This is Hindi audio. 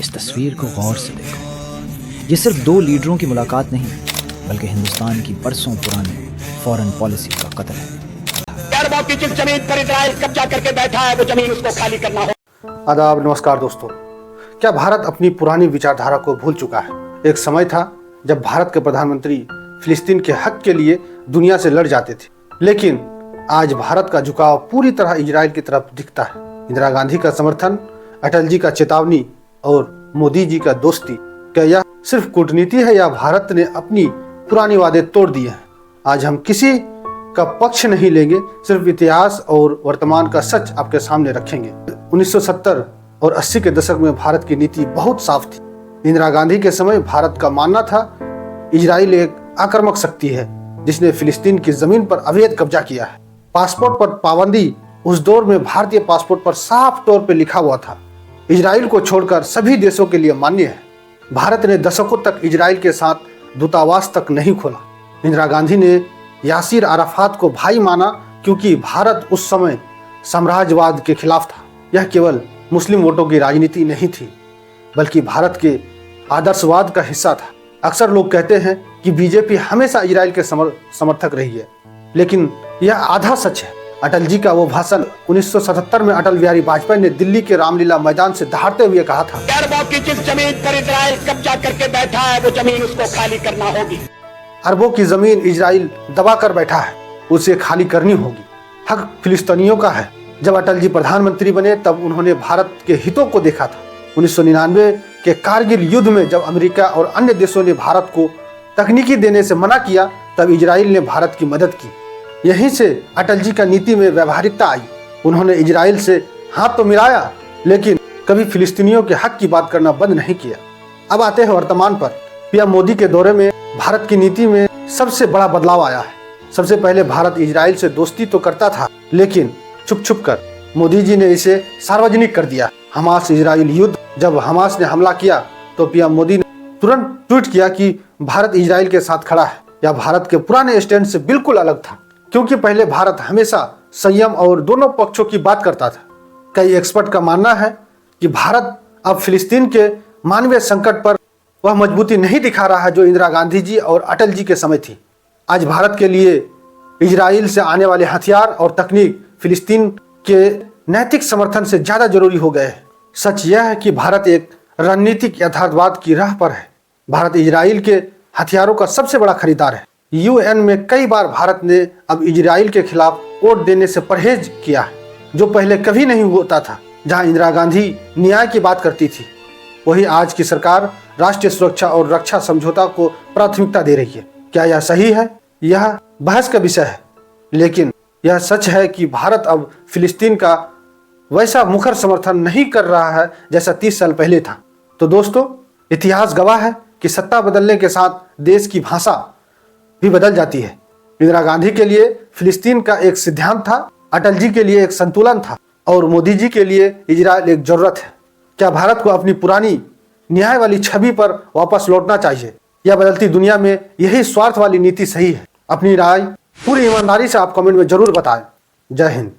इस तस्वीर को गौर से देखो। ये सिर्फ दो लीडरों की मुलाकात नहीं, बल्कि हिंदुस्तान की बरसों पुरानी फॉरेन पॉलिसी का कत्ल है। अरबों की जिस जमीन पर इजराइल कब्जा करके बैठा है, वो जमीन उसको खाली करना हो। आदाब, नमस्कार दोस्तों। क्या भारत अपनी पुरानी विचारधारा को भूल चुका है? एक समय था जब भारत के प्रधानमंत्री फिलिस्तीन के हक के लिए दुनिया से लड़ जाते थे, लेकिन आज भारत का झुकाव पूरी तरह इजराइल की तरफ दिखता है। इंदिरा गांधी का समर्थन, अटल जी का चेतावनी और मोदी जी का दोस्ती, क्या यह सिर्फ कूटनीति है या भारत ने अपनी पुरानी वादे तोड़ दिए हैं? आज हम किसी का पक्ष नहीं लेंगे, सिर्फ इतिहास और वर्तमान का सच आपके सामने रखेंगे। 1970 और 80 के दशक में भारत की नीति बहुत साफ थी। इंदिरा गांधी के समय भारत का मानना था इजराइल एक आक्रामक शक्ति है जिसने फिलिस्तीन की जमीन पर अवैध कब्जा किया है। पासपोर्ट पर पाबंदी उस दौर में भारतीय पासपोर्ट पर साफ तौर पर लिखा हुआ था। इजराइल को छोड़कर सभी देशों के लिए मान्य है। भारत ने दशकों तक इजराइल के साथ दूतावास तक नहीं खोला। इंदिरा गांधी ने यासिर अराफात को भाई माना क्योंकि भारत उस समय साम्राज्यवाद के खिलाफ था। यह केवल मुस्लिम वोटों की राजनीति नहीं थी, बल्कि भारत के आदर्शवाद का हिस्सा था। अक्सर लोग कहते हैं कि बीजेपी हमेशा इजराइल के समर्थक रही है, लेकिन यह आधा सच है। अटल जी का वो भाषण 1977 में अटल बिहारी वाजपेयी ने दिल्ली के रामलीला मैदान से दहाड़ते हुए कहा था, अरबों की जिस जमीन पर इजराइल कब्जा करके बैठा है, वो जमीन उसको खाली करना होगी। अरबों की जमीन इजराइल दबा कर बैठा है, उसे खाली करनी होगी। हक फिलिस्तीनियों का है। जब अटल जी प्रधानमंत्री बने तब उन्होंने भारत के हितों को देखा था। 1999 के कारगिल युद्ध में जब अमेरिका और अन्य देशों ने भारत को तकनीकी देने से मना किया, तब इजराइल ने भारत की मदद की। यहीं से अटल जी का नीति में व्यवहारिकता आई। उन्होंने इजराइल से हाथ तो मिलाया, लेकिन कभी फिलिस्तीनियों के हक की बात करना बंद नहीं किया। अब आते हैं वर्तमान पर। पीएम मोदी के दौरे में भारत की नीति में सबसे बड़ा बदलाव आया है। सबसे पहले भारत इजराइल से दोस्ती तो करता था, लेकिन छुप छुप कर मोदी जी ने इसे सार्वजनिक कर दिया। हमास इजराइल युद्ध, जब हमास ने हमला किया तो पीएम मोदी ने तुरंत ट्वीट किया कि भारत इजराइल के साथ खड़ा है। यह भारत के पुराने स्टैंड से बिल्कुल अलग था, क्योंकि पहले भारत हमेशा संयम और दोनों पक्षों की बात करता था। कई एक्सपर्ट का मानना है कि भारत अब फिलिस्तीन के मानवीय संकट पर वह मजबूती नहीं दिखा रहा है जो इंदिरा गांधी जी और अटल जी के समय थी। आज भारत के लिए इजराइल से आने वाले हथियार और तकनीक फिलिस्तीन के नैतिक समर्थन से ज्यादा जरूरी हो गए हैं। सच यह है कि भारत एक रणनीतिक यथार्थवाद की राह पर है। भारत इजराइल के हथियारों का सबसे बड़ा खरीदार है। यूएन में कई बार भारत ने अब इजराइल के खिलाफ वोट देने से परहेज किया है, जो पहले कभी नहीं होता था। जहां इंदिरा गांधी न्याय की बात करती थी, वही आज की सरकार राष्ट्रीय सुरक्षा और रक्षा समझौता को प्राथमिकता दे रही है। क्या यह सही है? यह बहस का विषय है, लेकिन यह सच है कि भारत अब फिलिस्तीन का वैसा मुखर समर्थन नहीं कर रहा है जैसा 30 साल पहले था। तो दोस्तों, इतिहास गवाह है कि सत्ता बदलने के साथ देश की भाषा भी बदल जाती है। इंदिरा गांधी के लिए फिलिस्तीन का एक सिद्धांत था, अटल जी के लिए एक संतुलन था, और मोदी जी के लिए इजराइल एक जरूरत है। क्या भारत को अपनी पुरानी न्याय वाली छवि पर वापस लौटना चाहिए, या बदलती दुनिया में यही स्वार्थ वाली नीति सही है? अपनी राय पूरी ईमानदारी से आप कमेंट में जरूर बताएं। जय हिंद।